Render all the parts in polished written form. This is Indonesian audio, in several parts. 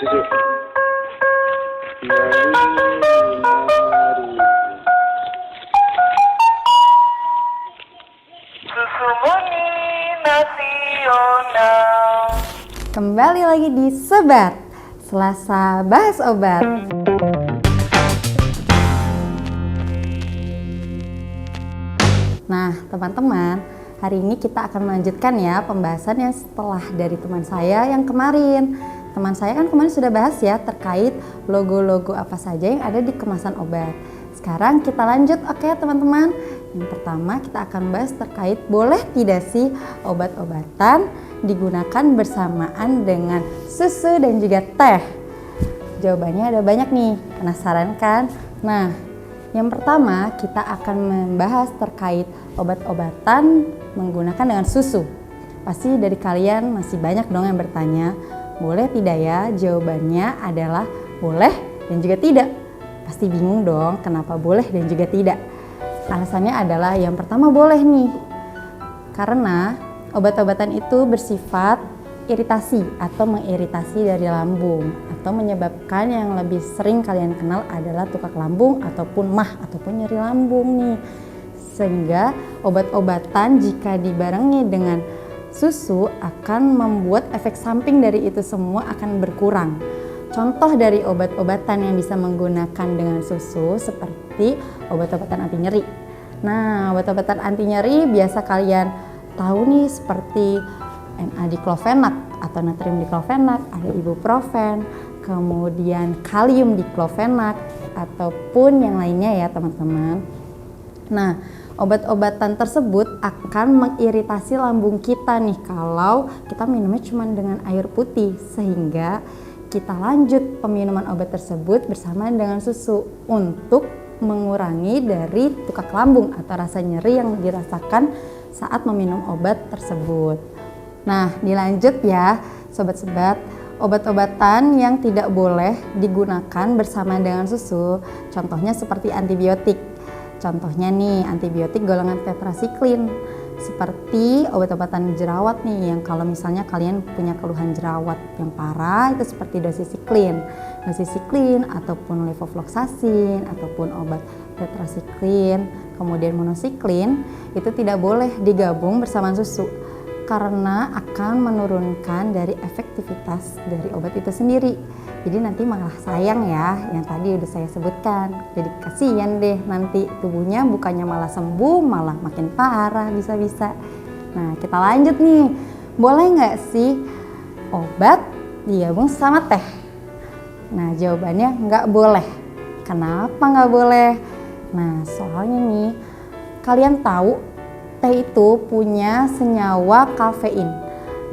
susu. Menari. Susu murni nasional. Kembali lagi di Sebat, Selasa Bahas Obat. Nah, teman-teman, hari ini kita akan melanjutkan ya pembahasan yang setelah dari teman saya yang kemarin. Teman saya kan kemarin sudah bahas ya terkait logo-logo apa saja yang ada di kemasan obat. Sekarang kita lanjut, oke teman-teman. Yang pertama kita akan bahas terkait boleh tidak sih obat-obatan digunakan bersamaan dengan susu dan juga teh. Jawabannya ada banyak nih, penasaran kan? Nah, yang pertama kita akan membahas terkait obat-obatan menggunakan dengan susu. Pasti dari kalian masih banyak dong yang bertanya, boleh tidak ya? Jawabannya adalah boleh dan juga tidak. Pasti bingung dong kenapa boleh dan juga tidak. Alasannya adalah yang pertama boleh nih, karena obat-obatan itu bersifat iritasi atau mengiritasi dari lambung atau menyebabkan yang lebih sering kalian kenal adalah tukak lambung ataupun mah ataupun nyeri lambung nih. Sehingga obat-obatan jika dibarengi dengan susu akan membuat efek samping dari itu semua akan berkurang. Contoh dari obat-obatan yang bisa menggunakan dengan susu seperti obat-obatan anti nyeri. Nah, obat-obatan anti nyeri biasa kalian tahu nih seperti NA-diklofenak atau natrium diklofenak, ada ibuprofen, kemudian kalium diklofenak ataupun yang lainnya ya teman-teman. Nah, obat-obatan tersebut akan mengiritasi lambung kita nih kalau kita minumnya cuma dengan air putih, sehingga kita lanjut peminuman obat tersebut bersamaan dengan susu untuk mengurangi dari tukak lambung atau rasa nyeri yang dirasakan saat meminum obat tersebut. Nah, dilanjut ya sobat-sobat, obat-obatan yang tidak boleh digunakan bersama dengan susu, contohnya seperti antibiotik. Contohnya nih, antibiotik golongan tetrasiklin, seperti obat-obatan jerawat nih, yang kalau misalnya kalian punya keluhan jerawat yang parah itu seperti dosisiklin ataupun levofloxacin ataupun obat tetrasiklin, kemudian monosiklin, itu tidak boleh digabung bersama susu karena akan menurunkan dari efektivitas dari obat itu sendiri. Jadi nanti malah sayang ya, yang tadi udah saya sebutkan. Jadi kasihan deh nanti tubuhnya bukannya malah sembuh, malah makin parah bisa-bisa. Nah, kita lanjut nih. Boleh nggak sih obat digabung sama teh? Nah, jawabannya nggak boleh. Kenapa nggak boleh? Nah, soalnya nih, kalian tahu teh itu punya senyawa kafein.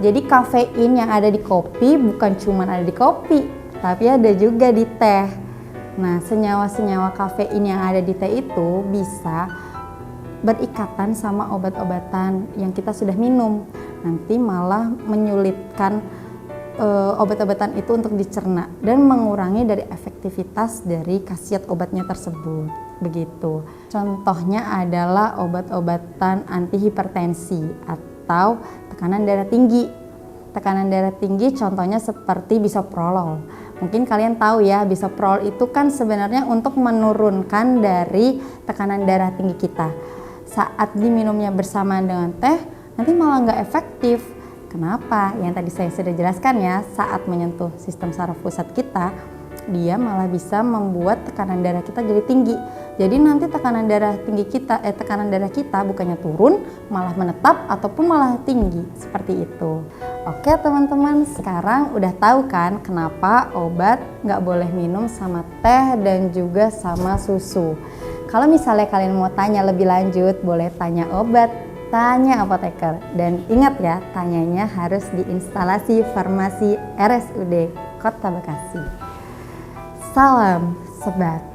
Jadi kafein yang ada di kopi bukan cuma ada di kopi, tapi ada juga di teh. Nah, senyawa-senyawa kafein yang ada di teh itu bisa berikatan sama obat-obatan yang kita sudah minum. Nanti malah menyulitkan obat-obatan itu untuk dicerna dan mengurangi dari efektivitas dari khasiat obatnya tersebut. Begitu. Contohnya adalah obat-obatan antihipertensi atau tekanan darah tinggi. Tekanan darah tinggi contohnya seperti bisoprolol. Mungkin kalian tahu ya, bisoprolol itu kan sebenarnya untuk menurunkan dari tekanan darah tinggi kita. Saat diminumnya bersamaan dengan teh, nanti malah nggak efektif. Kenapa? Yang tadi saya sudah jelaskan ya, saat menyentuh sistem saraf pusat kita, dia malah bisa membuat tekanan darah kita jadi tinggi. Jadi nanti tekanan darah kita bukannya turun, malah menetap ataupun malah tinggi, seperti itu. Oke teman-teman, sekarang udah tahu kan kenapa obat nggak boleh minum sama teh dan juga sama susu. Kalau misalnya kalian mau tanya lebih lanjut, boleh tanya obat, tanya apoteker. Dan ingat ya, tanyanya harus di instalasi farmasi RSUD Kota Bekasi. Salam Sebat.